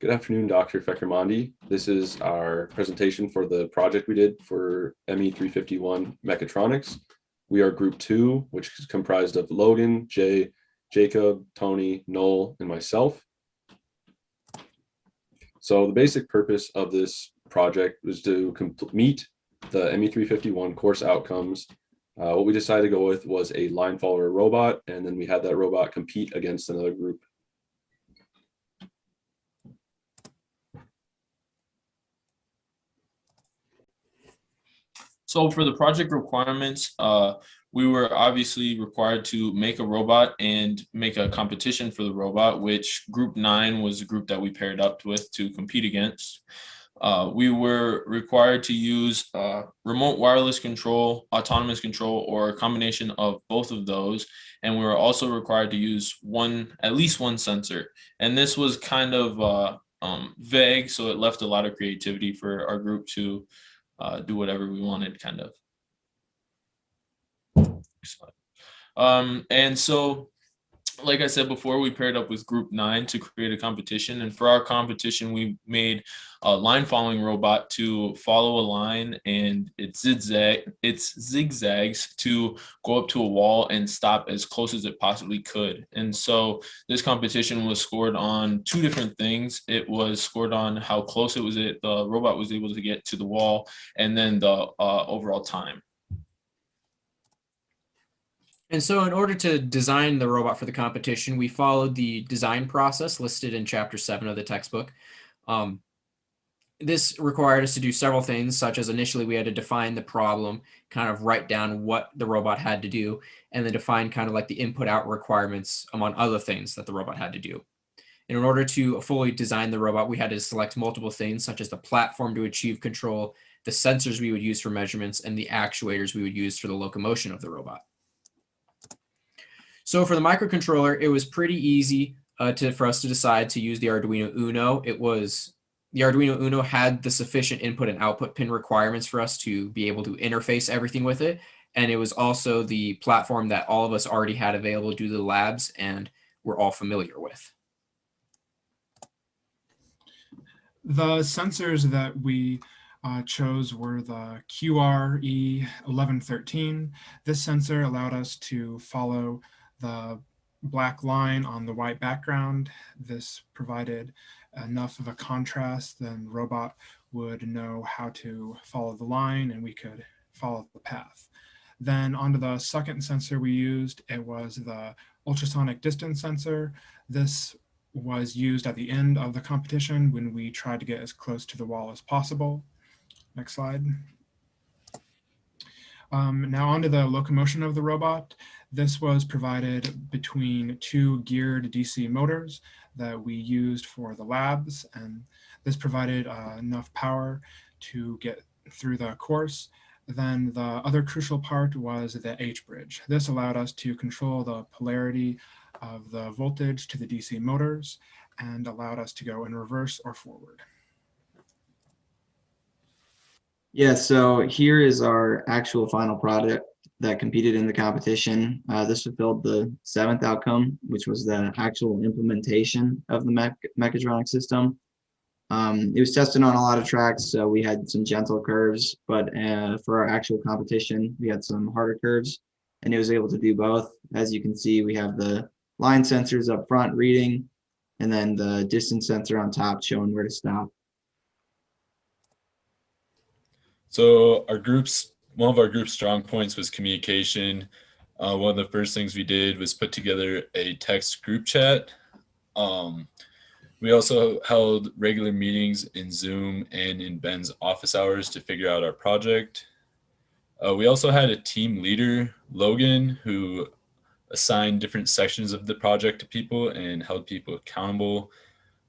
Good afternoon, Dr. Fekirmandi. This is our presentation for the project we did for ME351 Mechatronics. We are group 2, which is comprised of Logan, Jay, Jacob, Tony, Noel, and myself. So the basic purpose of this project was to meet the ME351 course outcomes. What we decided to go with was a line follower robot, and then we had that robot compete against another group. So for the project requirements, we were obviously required to make a robot and make a competition for the robot, which group 9 was the group that we paired up with to compete against. We were required to use remote wireless control, autonomous control, or a combination of both of those. And we were also required to use at least one sensor. And this was kind of vague, so it left a lot of creativity for our group to do whatever we wanted, kind of. And so, like I said before, we paired up with group 9 to create a competition. And for our competition, we made a line following robot to follow a line, and it zigzags to go up to a wall and stop as close as it possibly could. And so this competition was scored on 2 different things. It was scored on how close the robot was able to get to the wall, and then the overall time. And so in order to design the robot for the competition, we followed the design process listed in Chapter 7 of the textbook. This required us to do several things, such as initially we had to define the problem, kind of write down what the robot had to do, and then define kind of like the input-out requirements among other things that the robot had to do. And in order to fully design the robot, we had to select multiple things, such as the platform to achieve control, the sensors we would use for measurements, and the actuators we would use for the locomotion of the robot. So for the microcontroller, it was pretty easy for us to decide to use the Arduino Uno. The Arduino Uno had the sufficient input and output pin requirements for us to be able to interface everything with it. And it was also the platform that all of us already had available due to the labs and were all familiar with. The sensors that we chose were the QRE1113. This sensor allowed us to follow the black line on the white background. This provided enough of a contrast, then the robot would know how to follow the line and we could follow the path. Then onto the second sensor we used, it was the ultrasonic distance sensor. This was used at the end of the competition when we tried to get as close to the wall as possible. Next slide. Now onto the locomotion of the robot. This was provided between 2 geared DC motors that we used for the labs, and this provided enough power to get through the course. Then the other crucial part was the H-bridge. This allowed us to control the polarity of the voltage to the DC motors and allowed us to go in reverse or forward. Yeah, so here is our actual final product that competed in the competition. This fulfilled the 7th outcome, which was the actual implementation of the mechatronic system. It was tested on a lot of tracks, so we had some gentle curves, but for our actual competition, we had some harder curves, and it was able to do both. As you can see, we have the line sensors up front reading, and then the distance sensor on top showing where to stop. So one of our group's strong points was communication. One of the first things we did was put together a text group chat. We also held regular meetings in Zoom and in Ben's office hours to figure out our project. We also had a team leader, Logan, who assigned different sections of the project to people and held people accountable.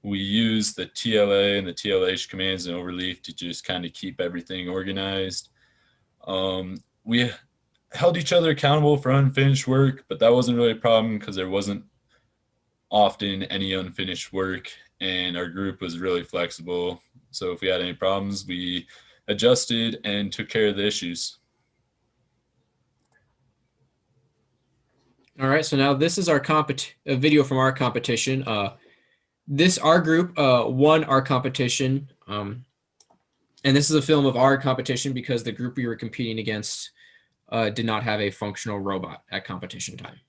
We used the TLA and the TLH commands in Overleaf to just kind of keep everything organized. We held each other accountable for unfinished work, but that wasn't really a problem because there wasn't often any unfinished work, and our group was really flexible. So if we had any problems, we adjusted and took care of the issues. All right, so now this is our video from our competition. our group won our competition. And this is a film of our competition because the group we were competing against did not have a functional robot at competition time.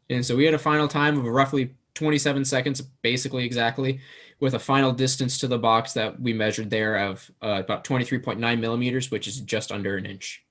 And so we had a final time of roughly 27 seconds, basically exactly, with a final distance to the box that we measured there of about 23.9 millimeters, which is just under an inch.